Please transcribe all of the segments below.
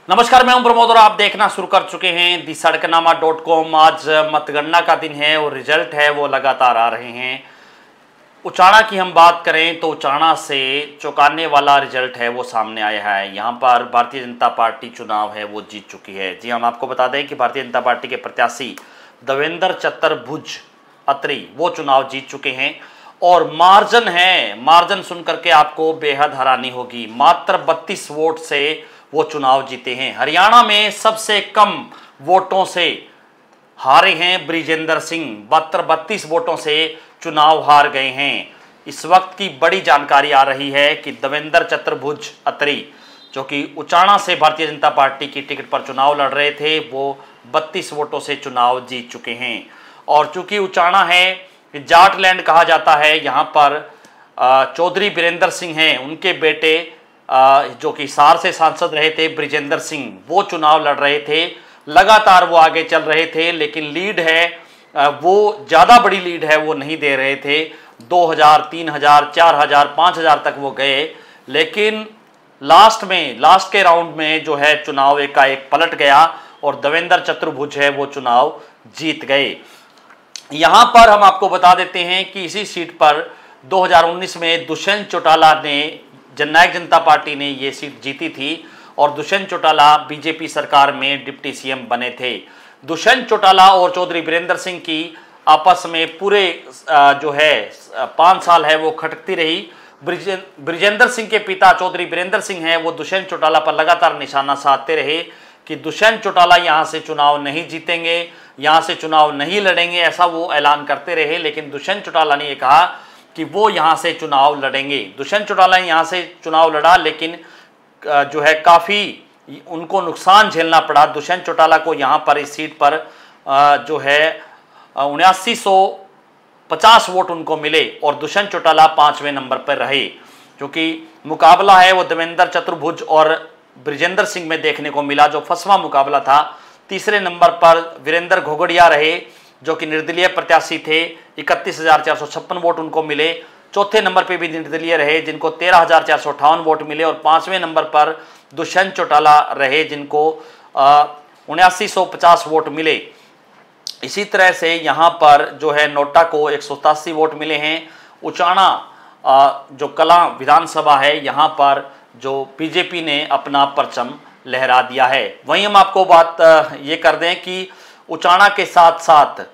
नमस्कार, मैं हूं प्रमोद और आप देखना शुरू कर चुके हैं दी सड़कनामा.com। आज मतगणना का दिन है और रिजल्ट है वो लगातार आ रहे हैं। उचाना की हम बात करें तो उचाना से चौंकाने वाला रिजल्ट है वो सामने आया है। यहाँ पर भारतीय जनता पार्टी चुनाव है वो जीत चुकी है। जी, हम आपको बता दें कि भारतीय जनता पार्टी के प्रत्याशी देवेंद्र चतुर्भुज अत्री वो चुनाव जीत चुके हैं और मार्जिन सुन करके आपको बेहद हैरानी होगी। मात्र 32 वोट से वो चुनाव जीते हैं। हरियाणा में सबसे कम वोटों से हारे हैं ब्रिजेंद्र सिंह, मात्र 32 वोटों से चुनाव हार गए हैं। इस वक्त की बड़ी जानकारी आ रही है कि देवेंद्र चतुर्भुज अत्री जो कि उचाना से भारतीय जनता पार्टी की टिकट पर चुनाव लड़ रहे थे, वो 32 वोटों से चुनाव जीत चुके हैं। और चूंकि उचाना है जाटलैंड कहा जाता है, यहाँ पर चौधरी बीरेंद्र सिंह हैं, उनके बेटे जो कि हिसार से सांसद रहे थे ब्रिजेंद्र सिंह, वो चुनाव लड़ रहे थे। लगातार वो आगे चल रहे थे, लेकिन लीड है वो ज़्यादा बड़ी लीड है वो नहीं दे रहे थे। 2000, 3000, 4000, 5000 तक वो गए, लेकिन लास्ट के राउंड में जो है चुनाव एकाएक पलट गया और देवेंद्र चतुर्भुज है वो चुनाव जीत गए। यहाँ पर हम आपको बता देते हैं कि इसी सीट पर 2019 में दुष्यंत चौटाला ने, जननायक जनता पार्टी ने ये सीट जीती थी और दुष्यंत चौटाला बीजेपी सरकार में डिप्टी सीएम बने थे। दुष्यंत चौटाला और चौधरी बीरेंद्र सिंह की आपस में पूरे जो है 5 साल है वो खटकती रही। ब्रिजेंद्र सिंह के पिता चौधरी बीरेंद्र सिंह हैं, वो दुष्यंत चौटाला पर लगातार निशाना साधते रहे कि दुष्यंत चौटाला यहाँ से चुनाव नहीं जीतेंगे, यहाँ से चुनाव नहीं लड़ेंगे, ऐसा वो ऐलान करते रहे। लेकिन दुष्यंत चौटाला ने ये कहा कि वो यहाँ से चुनाव लड़ेंगे। दुष्यंत चौटाला ने यहाँ से चुनाव लड़ा, लेकिन जो है काफ़ी उनको नुकसान झेलना पड़ा। दुष्यंत चौटाला को यहाँ पर इस सीट पर जो है 7950 वोट उनको मिले और दुष्यंत चौटाला 5वें नंबर पर रहे। क्योंकि मुकाबला है वो देवेंद्र चतुर्भुज और ब्रिजेंद्र सिंह में देखने को मिला, जो 5वां मुकाबला था। तीसरे नंबर पर वीरेंद्र घोगड़िया रहे जो कि निर्दलीय प्रत्याशी थे, 31,456 वोट उनको मिले। चौथे नंबर पे भी निर्दलीय रहे जिनको 13,458 वोट मिले और 5वें नंबर पर दुष्यंत चौटाला रहे जिनको 7950 वोट मिले। इसी तरह से यहाँ पर जो है नोटा को 187 वोट मिले हैं। उचाना जो कला विधानसभा है, यहाँ पर जो बीजेपी ने अपना परचम लहरा दिया है। वहीं हम आपको बात ये कर दें कि उचाना के साथ साथ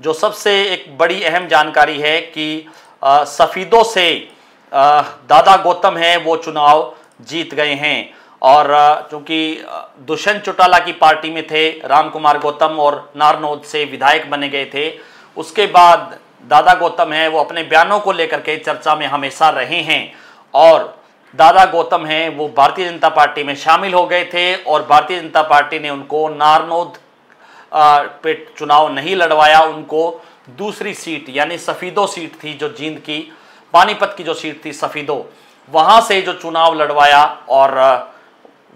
जो सबसे एक बड़ी अहम जानकारी है कि सफीदों से दादा गौतम है वो चुनाव जीत गए हैं। और चूंकि दुष्यंत चौटाला की पार्टी में थे राम कुमार गौतम और नारनौद से विधायक बने गए थे, उसके बाद दादा गौतम है वो अपने बयानों को लेकर के चर्चा में हमेशा रहे हैं और दादा गौतम हैं वो भारतीय जनता पार्टी में शामिल हो गए थे और भारतीय जनता पार्टी ने उनको नारनौद पे चुनाव नहीं लड़वाया। उनको दूसरी सीट यानी सफीदो सीट थी जो जींद की, पानीपत की जो सीट थी सफीदो, वहाँ से जो चुनाव लड़वाया और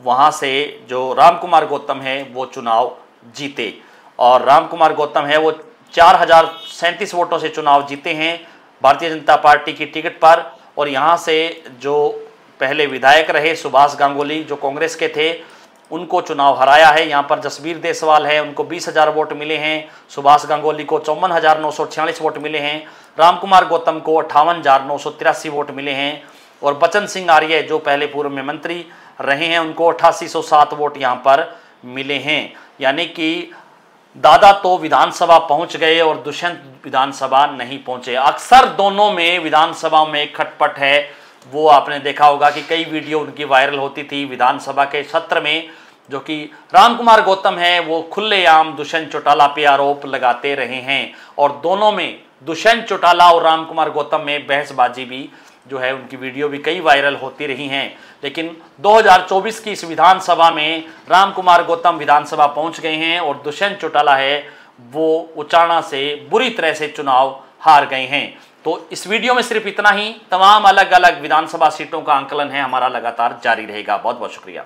वहाँ से जो राम कुमार गौतम है वो चुनाव जीते। और राम कुमार गौतम है वो 4037 वोटों से चुनाव जीते हैं भारतीय जनता पार्टी की टिकट पर। और यहाँ से जो पहले विधायक रहे सुभाष गांगुली जो कांग्रेस के थे, उनको चुनाव हराया है। यहाँ पर जसबीर देसवाल है, उनको 20,000 वोट मिले हैं। सुभाष गांगुली को 54,946 वोट मिले हैं। राम कुमार गौतम को 58,983 वोट मिले हैं। और बचन सिंह आर्य जो पहले पूर्व में मंत्री रहे हैं, उनको 8807 वोट यहाँ पर मिले हैं। यानी कि दादा तो विधानसभा पहुँच गए और दुष्यंत विधानसभा नहीं पहुँचे। अक्सर दोनों में विधानसभा में खटपट है, वो आपने देखा होगा कि कई वीडियो उनकी वायरल होती थी विधानसभा के सत्र में, जो कि राम कुमार गौतम है वो खुलेआम दुष्यंत चौटाला पे आरोप लगाते रहे हैं। और दोनों में दुष्यंत चौटाला और राम कुमार गौतम में बहसबाजी भी जो है उनकी वीडियो भी कई वायरल होती रही हैं। लेकिन 2024 की इस विधानसभा में राम कुमार गौतम विधानसभा पहुंच गए हैं और दुष्यंत चौटाला है वो उचाना से बुरी तरह से चुनाव हार गए हैं। तो इस वीडियो में सिर्फ इतना ही। तमाम अलग अलग विधानसभा सीटों का आंकलन है हमारा लगातार जारी रहेगा। बहुत बहुत शुक्रिया।